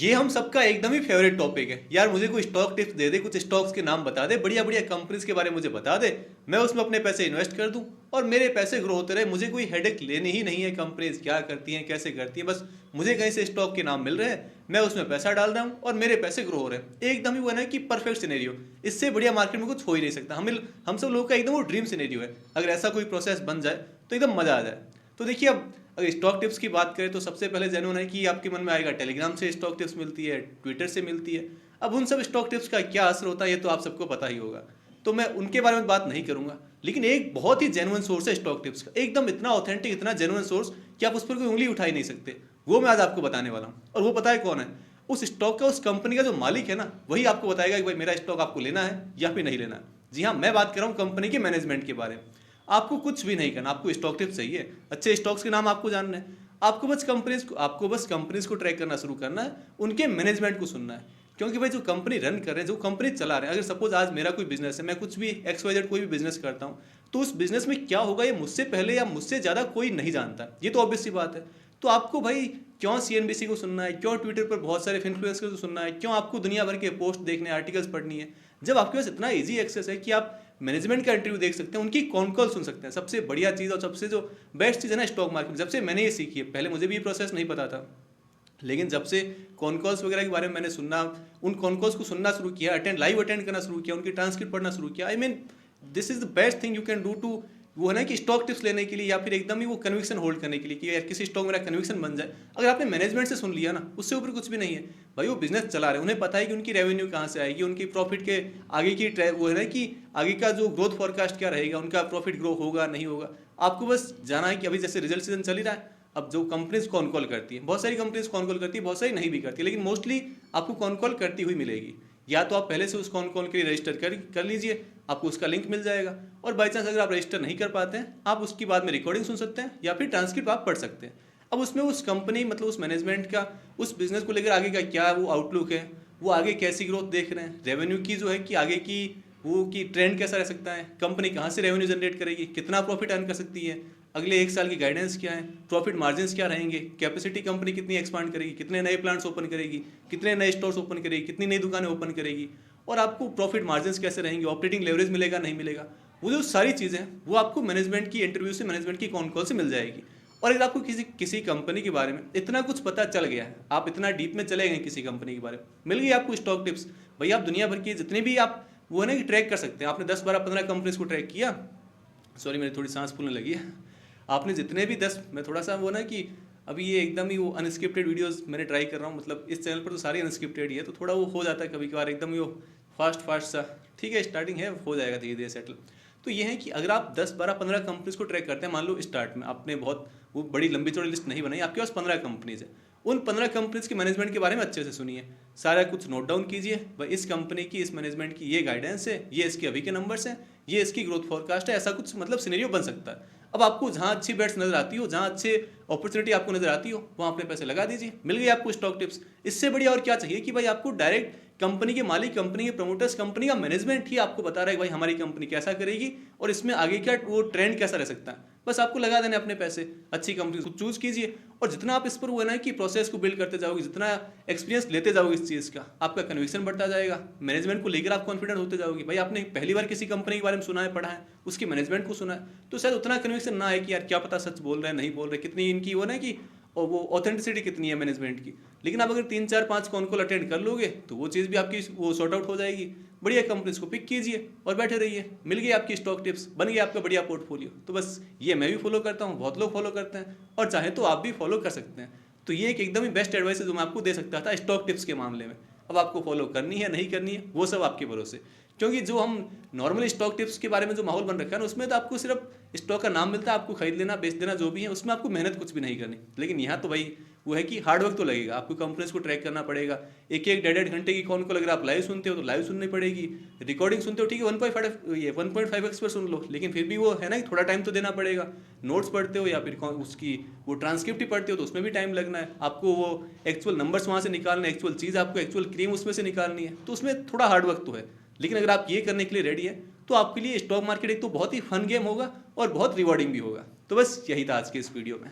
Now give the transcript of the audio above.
ये हम सबका एकदम ही फेवरेट टॉपिक है यार। मुझे कोई स्टॉक टिप्स दे दे, कुछ स्टॉक्स के नाम बता दे, बढ़िया बढ़िया कंपनीज के बारे में मुझे बता दे, मैं उसमें अपने पैसे इन्वेस्ट कर दूं और मेरे पैसे ग्रो होते रहे। मुझे कोई हेडेक लेनी ही नहीं है कंपनीज क्या करती हैं कैसे करती हैं। बस मुझे कहीं से स्टॉक के नाम मिल रहे हैं, मैं उसमें पैसा डाल रहा हूँ और मेरे पैसे ग्रो हो रहे हैं। एकदम ही वो है ना कि परफेक्ट सिनेरियो। इससे बढ़िया मार्केट में कुछ हो ही नहीं सकता। हम सब लोगों का एकदम वो ड्रीम सिनेरियो है। अगर ऐसा कोई प्रोसेस बन जाए तो एकदम मजा आ जाए। तो देखिए, अब अगर स्टॉक टिप्स की बात करें तो सबसे पहले जेन्युइन है कि आपके मन में आएगा टेलीग्राम से स्टॉक टिप्स मिलती है, ट्विटर से मिलती है। अब उन सब स्टॉक टिप्स का क्या असर होता है ये तो आप सबको पता ही होगा, तो मैं उनके बारे में बात नहीं करूंगा। लेकिन एक बहुत ही जेन्युइन सोर्स है स्टॉक टिप्स का, एकदम इतना ऑथेंटिक, इतना जेन्युइन सोर्स कि आप उस पर कोई उंगली उठा ही नहीं सकते। वो मैं आज आपको बताने वाला हूँ। और वो पता है कौन है? उस स्टॉक का, उस कंपनी का जो मालिक है ना, वही आपको बताएगा कि भाई मेरा स्टॉक आपको लेना है या फिर नहीं लेना है। जी हाँ, मैं बात कर रहा हूँ कंपनी के मैनेजमेंट के बारे में। आपको कुछ भी नहीं करना, आपको स्टॉक टिप्स चाहिए, अच्छे स्टॉक्स के नाम आपको जानना है, आपको बस कंपनीज को ट्रैक करना शुरू करना है, उनके मैनेजमेंट को सुनना है। क्योंकि भाई जो कंपनी रन कर रहे हैं, जो कंपनी चला रहे हैं, अगर सपोज आज मेरा कोई बिजनेस है, मैं कुछ भी XYZ कोई भी बिजनेस करता हूँ, तो उस बिजनेस में क्या होगा ये मुझसे पहले या मुझसे ज़्यादा कोई नहीं जानता। ये तो ऑब्वियस सी बात है। तो आपको भाई क्यों CNBC को सुनना है, क्यों ट्विटर पर बहुत सारे इन्फ्लुएंसर्स को सुनना है, क्यों आपको दुनिया भर के पोस्ट देखने, आर्टिकल्स पढ़नी है, जब आपके पास इतना ईजी एक्सेस है कि आप मैनेजमेंट का इंटरव्यू देख सकते हैं, उनकी कॉन कॉल सुन सकते हैं। सबसे बढ़िया चीज़ और सबसे जो बेस्ट चीज़ है ना स्टॉक मार्केट, जब से मैंने ये सीखी है, पहले मुझे भी ये प्रोसेस नहीं पता था, लेकिन जब से कॉन कॉल्स वगैरह के बारे में मैंने सुनना, उन कॉन कॉल्स को सुनना शुरू किया, लाइव अटेंड करना शुरू किया, उनकी ट्रांसक्रिप्ट पढ़ना शुरू किया, I mean this is the best thing you can do too, वो है ना कि स्टॉक टिप्स लेने के लिए या फिर एकदम ही वो कन्विक्शन होल्ड करने के लिए कि यार किसी स्टॉक मेरा कन्विक्शन बन जाए। अगर आपने मैनेजमेंट से सुन लिया ना, उससे ऊपर कुछ भी नहीं है। भाई वो बिजनेस चला रहे हैं, उन्हें पता है कि उनकी रेवेन्यू कहाँ से आएगी, उनकी प्रॉफिट के आगे की वो है ना कि आगे का जो ग्रोथ फोरकास्ट क्या रहेगा, उनका प्रॉफिट ग्रो होगा नहीं होगा। आपको बस जाना है कि अभी जैसे रिजल्ट सीजन चल ही रहा है, अब जो कंपनीज कॉन कॉल करती है, बहुत सारी कंपनीज कॉन कॉल करती है, बहुत सारी नहीं भी करती, लेकिन मोस्टली आपको कॉन कॉल करती हुई मिलेगी। या तो आप पहले से उस कॉन कॉल के लिए रजिस्टर कर लीजिए, आपको उसका लिंक मिल जाएगा। और बाई चांस अगर आप रजिस्टर नहीं कर पाते हैं, आप उसकी बाद में रिकॉर्डिंग सुन सकते हैं या फिर ट्रांसक्रिप्ट आप पढ़ सकते हैं। अब उसमें उस कंपनी, मतलब उस मैनेजमेंट का, उस बिजनेस को लेकर आगे का क्या वो आउटलुक है, वो आगे कैसी ग्रोथ देख रहे हैं, रेवेन्यू की जो है कि आगे की वो की ट्रेंड कैसा रह सकता है, कंपनी कहाँ से रेवेन्यू जनरेट करेगी, कितना प्रॉफिट अर्न कर सकती है, अगले 1 साल की गाइडेंस क्या है, प्रॉफिट मार्जिन्स क्या रहेंगे, कैपेसिटी कंपनी कितनी एक्सपांड करेगी, कितने नए प्लांट्स ओपन करेगी, कितने नए स्टोर्स ओपन करेगी, कितनी नई दुकानें ओपन करेगी, और आपको प्रॉफिट मार्जिन्स कैसे रहेंगे, ऑपरेटिंग लेवरेज मिलेगा नहीं मिलेगा, वो जो सारी चीज़ें हैं वो आपको मैनेजमेंट की इंटरव्यू से, मैनेजमेंट की कॉन कॉल से मिल जाएगी। और अगर आपको किसी किसी कंपनी के बारे में इतना कुछ पता चल गया है, आप इतना डीप में चले गए किसी कंपनी के बारे में, मिल गई आपको स्टॉक टिप्स, भाई आप दुनिया भर की जितने भी आप वो है ना कि ट्रैक कर सकते हैं। आपने 10 12 15 कंपनीज को ट्रैक किया, सॉरी मेरी थोड़ी सांस फूलने लगी है, आपने जितने भी 10, मैं थोड़ा सा वो ना कि अभी ये एकदम ही वो अनस्क्रिप्टेड वीडियोस मैंने ट्राई कर रहा हूँ, मतलब इस चैनल पर तो सारी अनस्क्रिप्टेड ही है, तो थोड़ा वो हो जाता है कभी कभार एकदम ही वो फास्ट सा। ठीक है, स्टार्टिंग है, हो जाएगा धीरे धीरे सेटल। तो ये है कि अगर आप 10 12 15 कंपनीज को ट्रैक करते हैं, मान लो स्टार्ट में आपने बहुत वो बड़ी लंबी चौड़ी लिस्ट नहीं बनाई, आपके पास 15 कंपनीज है, उन 15 कंपनीज के मैनेजमेंट के बारे में अच्छे से सुनिए, सारा कुछ नोट डाउन कीजिए, भाई इस कंपनी की, इस मैनेजमेंट की ये गाइडेंस है, ये इसके अभी के नंबर्स हैं, ये इसकी ग्रोथ फोरकास्ट है, ऐसा कुछ मतलब सिनेरियो बन सकता है। अब आपको जहाँ अच्छी बेट्स नजर आती हो, जहाँ अच्छे अपॉर्चुनिटी आपको नजर आती हो, वहाँ अपने पैसे लगा दीजिए, मिल गई आपको स्टॉक टिप्स। इससे बढ़िया और क्या चाहिए कि भाई आपको डायरेक्ट कंपनी के मालिक, कंपनी के प्रमोटर्स, कंपनी का मैनेजमेंट ही आपको बता रहा है कि भाई हमारी कंपनी कैसा करेगी और इसमें आगे क्या वो ट्रेंड कैसा रह सकता है। बस आपको लगा देना अपने पैसे, अच्छी कंपनी को चूज कीजिए, और जितना आप इस पर वो है ना कि प्रोसेस को बिल्ड करते जाओगे, जितना एक्सपीरियंस लेते जाओगे इस चीज़ का, आपका कन्विक्शन बढ़ता जाएगा, मैनेजमेंट को लेकर आप कॉन्फिडेंट होते जाओगे। भाई आपने पहली बार किसी कंपनी के बारे में सुना है, पढ़ा है, उसकी मैनेजमेंट को सुना है, तो शायद उतना कन्विक्शन ना है कि यार क्या पता सच बोल रहे हैं नहीं बोल रहे, कितनी इनकी वो ना कि और वो ऑथेंटिसिटी कितनी है मैनेजमेंट की। लेकिन आप अगर 3 4 5 कॉन कॉल अटेंड कर लोगे तो वो चीज़ भी आपकी वो सॉर्ट आउट हो जाएगी। बढ़िया कंपनीज को पिक कीजिए और बैठे रहिए, मिल गई आपकी स्टॉक टिप्स, बन गया आपका बढ़िया पोर्टफोलियो। तो बस ये मैं भी फॉलो करता हूँ, बहुत लोग फॉलो करते हैं, और चाहे तो आप भी फॉलो कर सकते हैं। तो ये एक एकदम ही बेस्ट एडवाइस है जो मैं आपको दे सकता था स्टॉक टिप्स के मामले में। अब आपको फॉलो करनी है नहीं करनी है वो सब आपके भरोसे, क्योंकि जो हम नॉर्मली स्टॉक टिप्स के बारे में जो माहौल बन रखा है ना, उसमें तो आपको सिर्फ स्टॉक का नाम मिलता है, आपको खरीद लेना बेच देना जो भी है, उसमें आपको मेहनत कुछ भी नहीं करनी। लेकिन यहाँ तो भाई वो है कि हार्ड वर्क तो लगेगा, आपको कंपनीज को ट्रैक करना पड़ेगा, एक एक 1.5 घंटे की कॉन कॉल अगर आप लाइव सुनते हो तो लाइव सुननी पड़ेगी, रिकॉर्डिंग सुनते हो ठीक है 1.5x पर सुन लो, लेकिन फिर भी वो है ना कि थोड़ा टाइम तो देना पड़ेगा। नोट्स पढ़ते हो या फिर उसकी वो ट्रांसक्रिप्ट ही पढ़ते हो तो उसमें भी टाइम लगना है, आपको वो एक्चुअल नंबर्स वहाँ से निकालना है, एक्चुअल चीज़ आपको एक्चुअल क्रीम उसमें से निकालनी है, तो उसमें थोड़ा हार्ड वर्क तो है। लेकिन अगर आप ये करने के लिए रेडी है तो आपके लिए स्टॉक मार्केट एक तो बहुत ही फन गेम होगा और बहुत रिवॉर्डिंग भी होगा। तो बस यही था आज के इस वीडियो में।